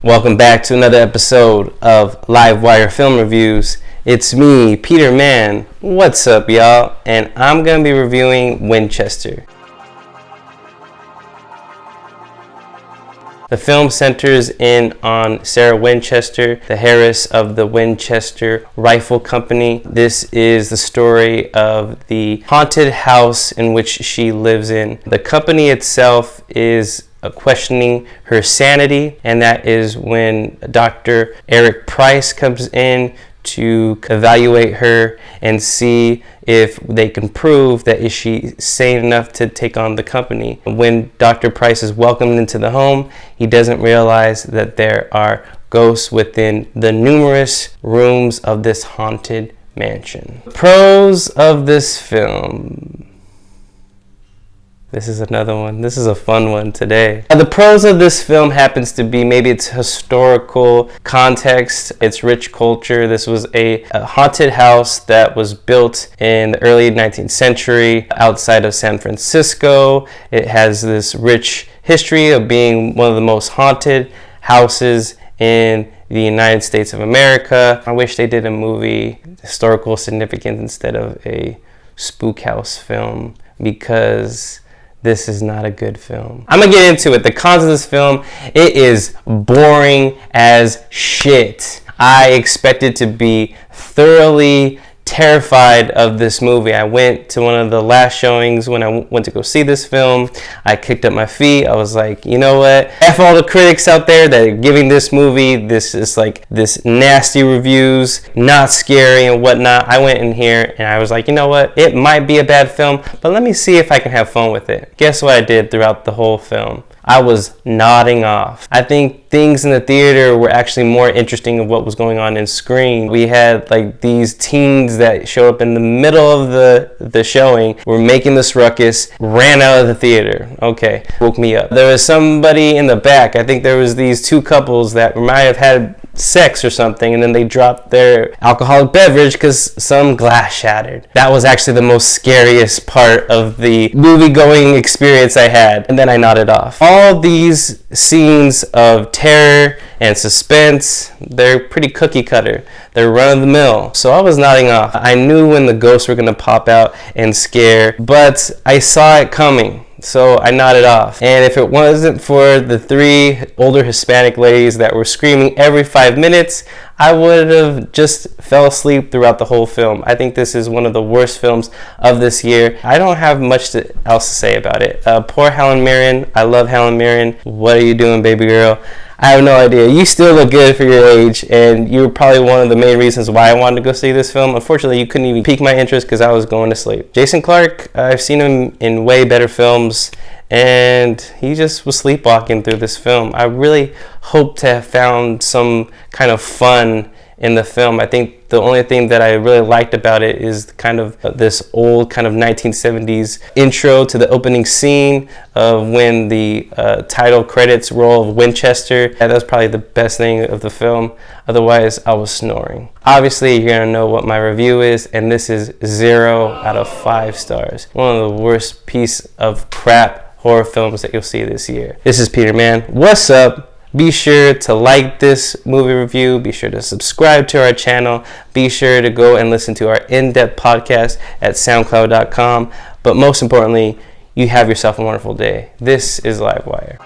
Welcome back to another episode of LiveWire Film Reviews. It's me, Peter Mann. What's up, y'all? And I'm going to be reviewing Winchester. The film centers in on Sarah Winchester, the heiress of the Winchester Rifle Company. This is the story of the haunted house in which she lives in. The company itself is questioning her sanity, and that is when Dr. Eric Price comes in to evaluate her and see if they can prove that is she sane enough to take on the company. When Dr. Price is welcomed into the home, he doesn't realize that there are ghosts within the numerous rooms of this haunted mansion. Pros of this film. This is another one. This is a fun one today. The pros of this film happens to be maybe its historical context, its rich culture. This was a haunted house that was built in the early 19th century outside of San Francisco. It has this rich history of being one of the most haunted houses in the United States of America. I wish they did a movie, historical significance, instead of a spook house film, because this is not a good film. I'm gonna get into it. The cons of this film, it is boring as shit. I expected to be thoroughly terrified of this movie. I went to one of the last showings when I went to go see this film. I kicked up my feet. I was like, you know what? F all the critics out there that are giving this movie this nasty reviews, not scary and whatnot. I went in here and I was like, you know what? It might be a bad film, but let me see if I can have fun with it. Guess what I did throughout the whole film? I was nodding off. I think things in the theater were actually more interesting of what was going on in screen. We had like these teens that showed up in the middle of the showing, were making this ruckus, ran out of the theater. Okay, woke me up. There was somebody in the back. I think there was these two couples that might have had sex or something, and then they dropped their alcoholic beverage because some glass shattered. That was actually the most scariest part of the movie-going experience I had, and then I nodded off. All these scenes of terror and suspense, they're pretty cookie cutter. They're run-of-the-mill. So I was nodding off. I knew when the ghosts were gonna pop out and scare, but I saw it coming. So I nodded off. And if it wasn't for the three older Hispanic ladies that were screaming every 5 minutes, I would have just fell asleep throughout the whole film. I think this is one of the worst films of this year. I don't have much else to say about it. Poor Helen Mirren. I love Helen Mirren. What are you doing, baby girl? I have no idea. You still look good for your age, and you were probably one of the main reasons why I wanted to go see this film. Unfortunately, you couldn't even pique my interest because I was going to sleep. Jason Clarke, I've seen him in way better films, and he just was sleepwalking through this film. I really hope to have found some kind of fun in the film. I think the only thing that I really liked about it is kind of this old kind of 1970s intro to the opening scene of when the title credits roll of Winchester. That was probably the best thing of the film. Otherwise, I was snoring. Obviously, you're gonna know what my review is, and this is 0 out of 5 stars. One of the worst piece of crap horror films that you'll see this year. This is Peter Mann. What's up? Be sure to like this movie review. Be sure to subscribe to our channel. Be sure to go and listen to our in-depth podcast at soundcloud.com. But most importantly, you have yourself a wonderful day. This is LiveWire.